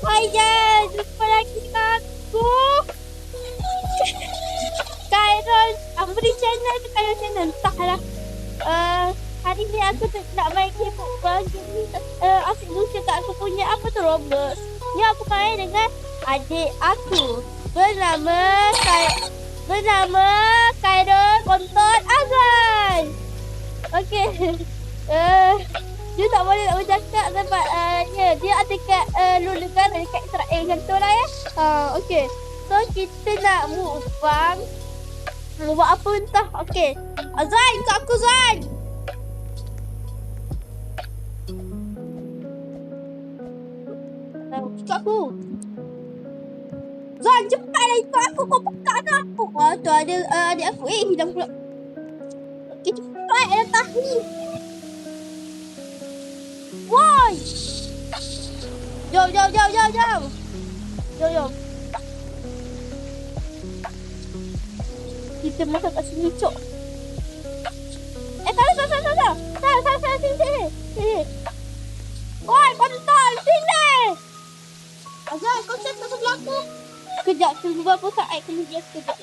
Hai guys, jumpa lagi dengan aku. Khairul, beri channel ke Khairul channel? Entahlah. Hari ni aku nak main K-pop bang. Jadi asyik lucu kat aku punya apa tu Roblox. Ni aku main dengan adik aku. Bernama Khairul Konton Azwan. Okey. Dia tak boleh nak bercakap sebab dia ada kat luar negara, dekat Israel macam tu lah ya. Okey. So kita nak mukbang. Mau buat apa entah. Okey. Azwan, ikut aku Zwan. Ikut aku. Zwan, cepatlah ikut aku. Kau pekat ke aku? Tu ada adik aku. Hilang pula. Okey, cepat datang ni. Woi. Jom. Jom. Kita masak kat sini, cok. Salah, sini. Woi, kontol, sini. Azal, kau set kat sebelah aku. Kejap, tunggu berapa saat kena dia sekejap,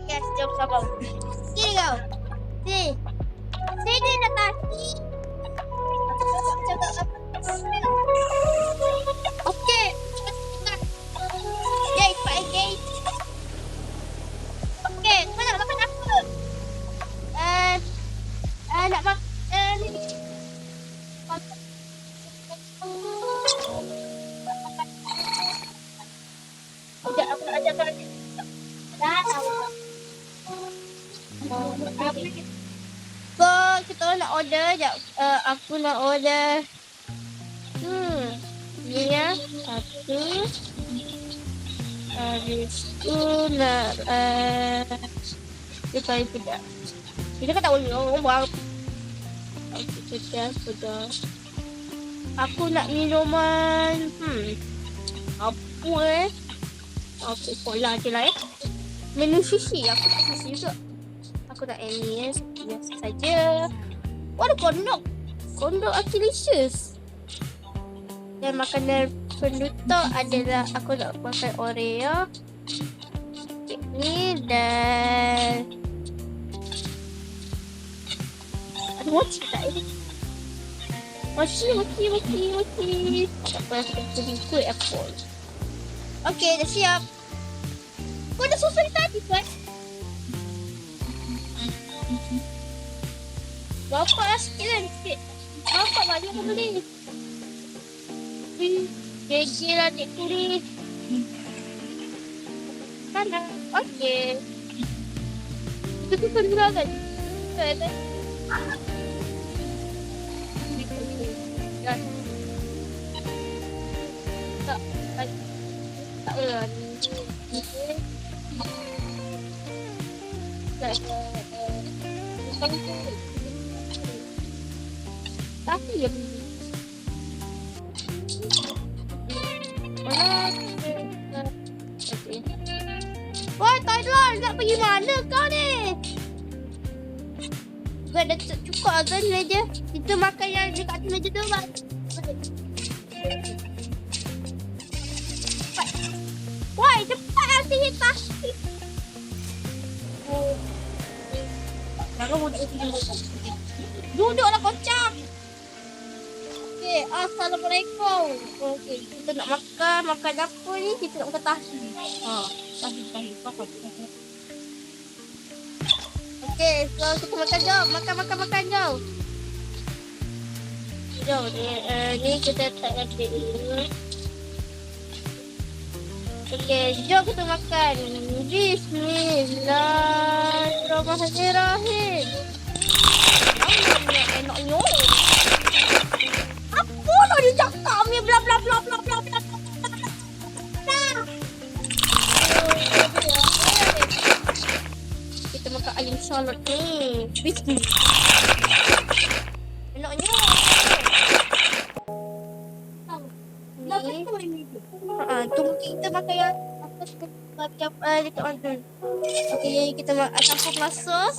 Yes, jom sabar. Sini kau. Sini datang. Okey. Yay, cepat lagi. Okey, kau nak makan apa? Nak makan ni. Sekejap, aku nak ajar kau nanti. So, kita nak order. Sekejap, aku nak order. Ni ya. Satu. Habis tu nak dia kali pedas. Kita kan tak boleh ngomong. Pedas. Aku nak minuman. Apa Apa cola je lah Menu sushi. Aku tak sushi juga. Aku nak ni biasa saja. Ada kondok Achilles. Dan makanan penutup adalah aku nak makan Oreo. Ni dan ada mochi tak ini? Mochi. Apa aku ikut apple. Okey, dah siap. Kau dah susun tadi kan? Bapak lah sikit kan? Bapak banyak kau beli. Gigi lah adik kulit. Sana. Okey. Itu segera kan? Tak lah. Tapi ya. Wah, Taidlah, nak pergi mana kau ni? Dah cukup agak ni aja. Kita makan yang dekat atas meja tu, Mak. Woi, cepat nanti hitas. Jangan duduklah kocak. Okey, assalamualaikum. Okey, kita nak makan apa ni? Kita nak makan tahi. Tahi. Okey, so kita makan jom. Makan jom. Jom ni kita tak dulu. Okey, jom kita makan. Bismillahirrahmanirrahim. Enaknya. Apa nak dia cakap ni bla bla. Kita makan ayam salad ni. Bismillah. Enaknya. Tunggu kita makan yang macam dekat mana. Okey, kita campur masuk.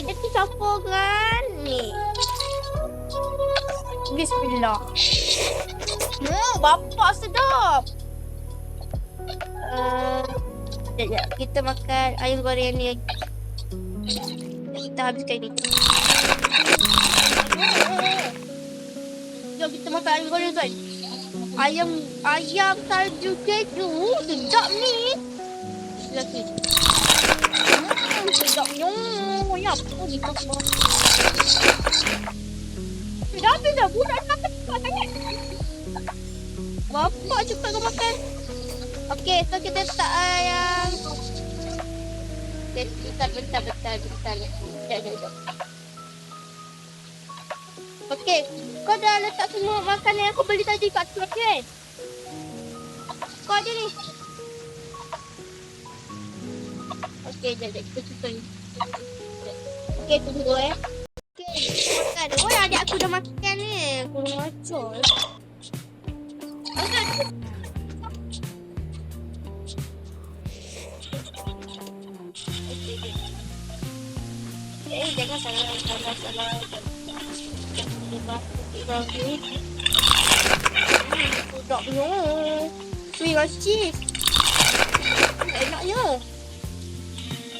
dia campuran ni. Bismillah. Bapak sedap. Sekejap. Kita makan ayam goreng ni. Kita habiskan ni. Jom kita makan ayam goreng tuan. Ayam salju keju. Sedap ni. Lagi. Sedapnya. Ya apa ni kau? Dah habis dah. Budak nak cepat sangat. Bapak cepat kau makan. Okey, so kita letak ayam. Bentar. Sekejap. Okey, kau dah letak semua makanan yang aku beli tadi kat tu, okey? Kau ada ni. Okey, jap kita susun. Okey, tunggu Okey, makan. Oh, adik aku dah makan ni. Kurang ajar. Jangan salah. Sedapnya. Sweet rice cheese. Enaknya.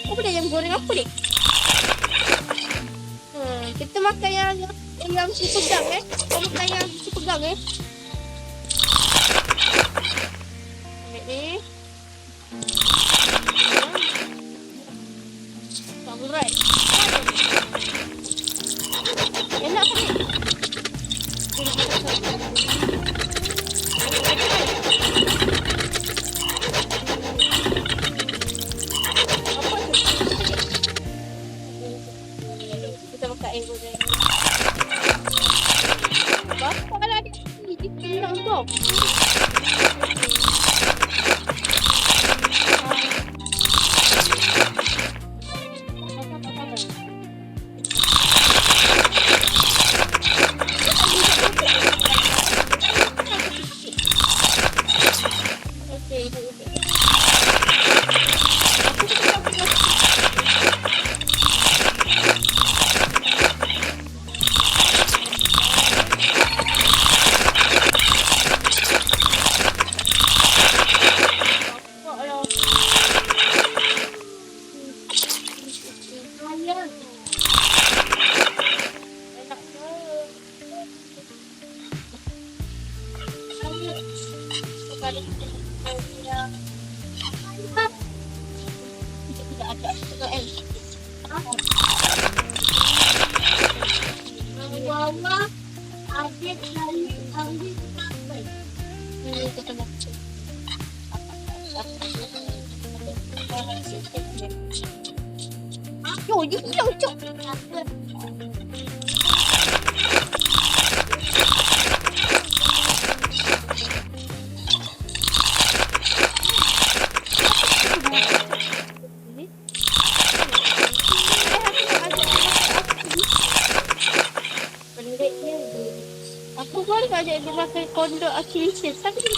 Apa benda yang goreng apa ni? Kita makan yang si pegang Kau makan yang si pegang Ambil ni. Samurai. Enak kan ni? Kita makan air goreng. Bapak lah dia ni. Dia kenyang kau. Yo, you cok. Aku baru ajak dia makan kondok Achilles. Tapi dia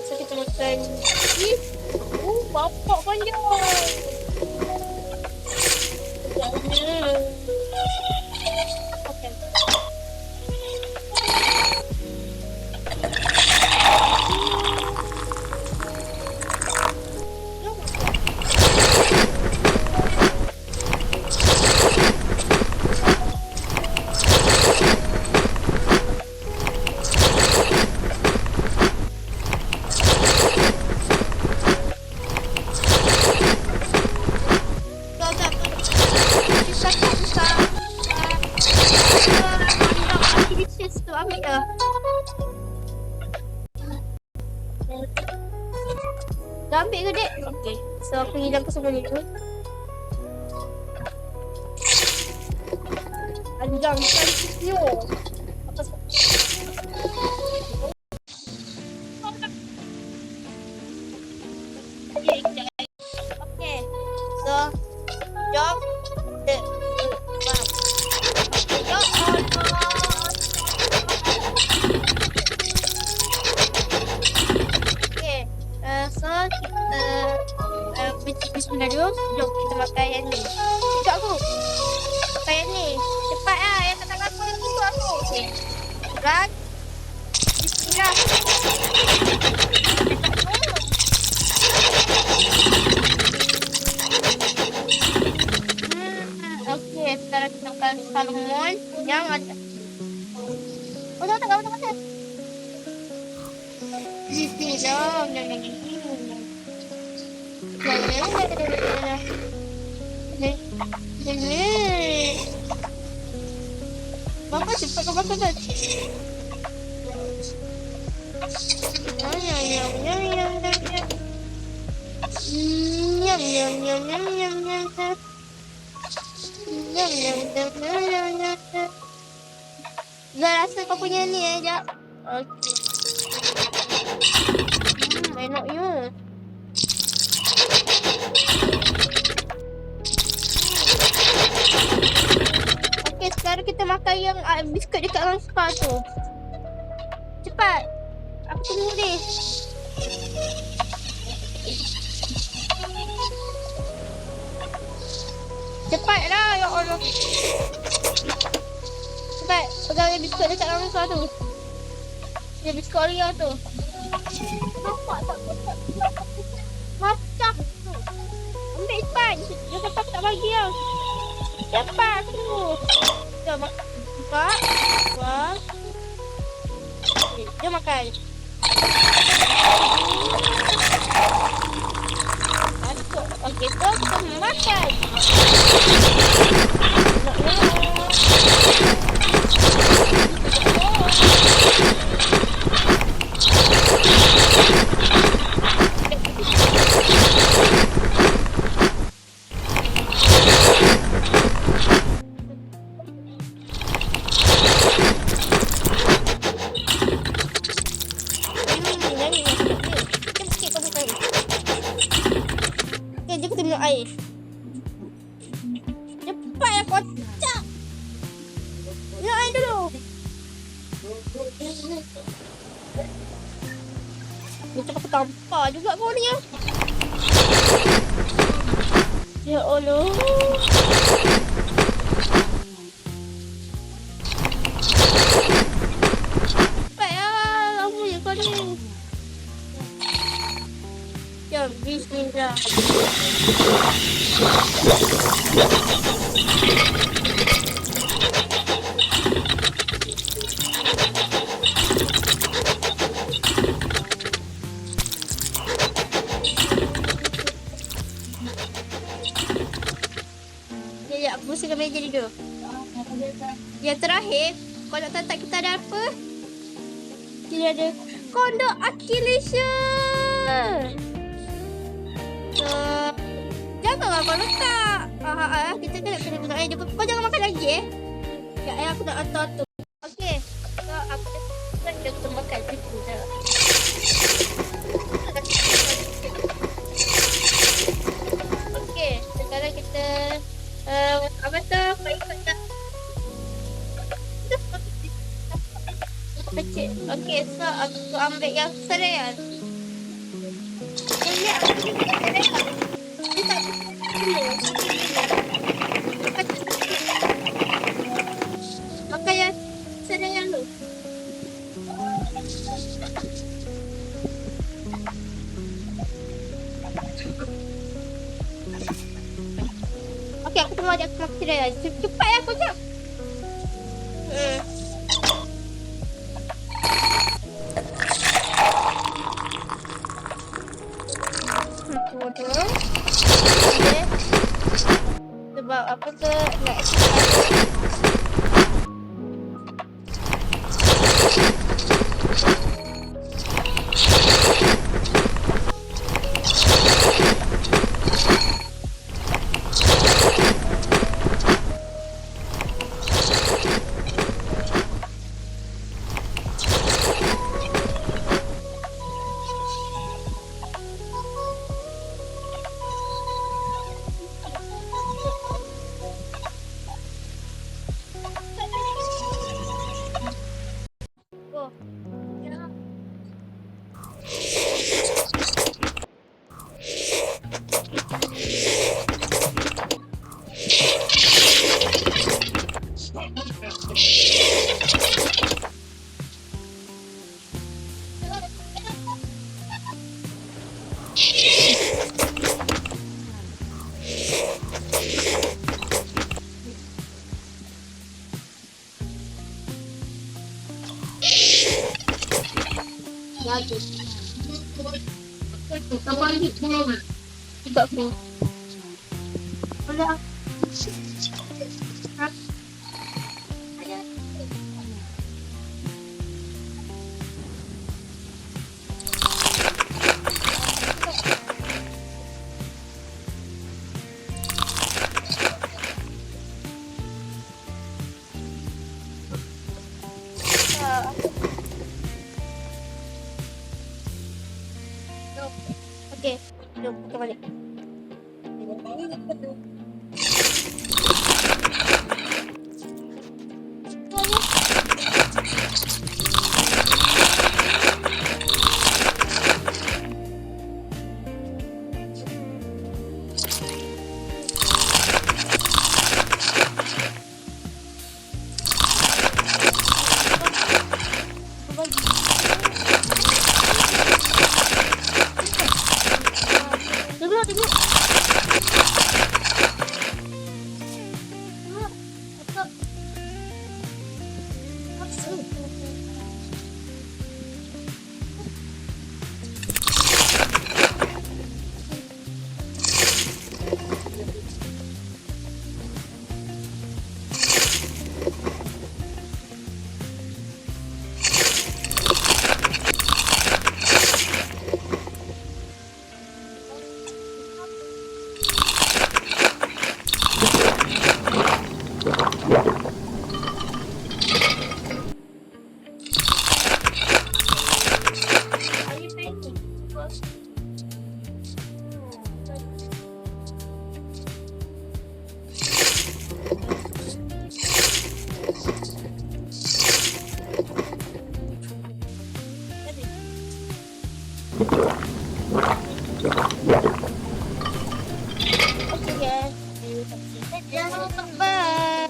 so kita makan beef. Bapak panjang. Okay. Ambil dah. Dah ambil ke dek? Okay. So aku hidangkan semua ni tu. Panjang kan video. Apa sebab? Okay. So jom. So kita Bismillah dulu. Jom kita makan yang ni. Ikut aku. Makan yang ni. Cepat lah. Yang tak aku yang ikut aku. Okay. Run. Bismillah. Okay. Sekarang kita makan salmon. Yang ada. Oh, tak. Bismillah. Bapa cepat kau makan kan? Dah rasa kau punya ni jap. Okey. Enaknya. Okey, sekarang kita makan yang biskut dekat dalam spa tu. Cepat. Aku tunggu ni. Cepatlah, ya Allah. Cepat, pegang yang biskut dekat dalam spa tu. Yang biskut Oreo tu. Nampak tak? Macam tu. Ambil cepat. Jangan sampai aku tak bagi tau. Cepat tu. Jom makan. Wah. Jom makan. Masuk. Okey, tu kita makan. Jom kita minum air. Cepat ya kocak. Minum air dulu. Macam aku tampar juga kau ni ya. Ya Allah. Cepat ya. Lama je kau ni. Jom, bismillah. Ya, aku bersihkan meja ni dulu. Yang terakhir, kau nak tahu tak kita ada apa? Kita ada kondok Achillesia. Janganlah kau letak. Kita kena minum air. Kau jangan makan lagi Ya, aku nak hantar tu. Okey. So, aku nak kita makan situ dah. Okey, sekarang kita apa tu? Ikut tak? Kecil. Okey, so aku ambil yang sereal. Dia tak makan yang sereal tu. Okey, aku tunggu dia aku makan sereal. Cepat ya, kau jap. Okay. Sebab apa tu nak Sebab free. Boleh ah. Okey, jom kita balik. Tunggu. Okay guys, jangan lupa bye.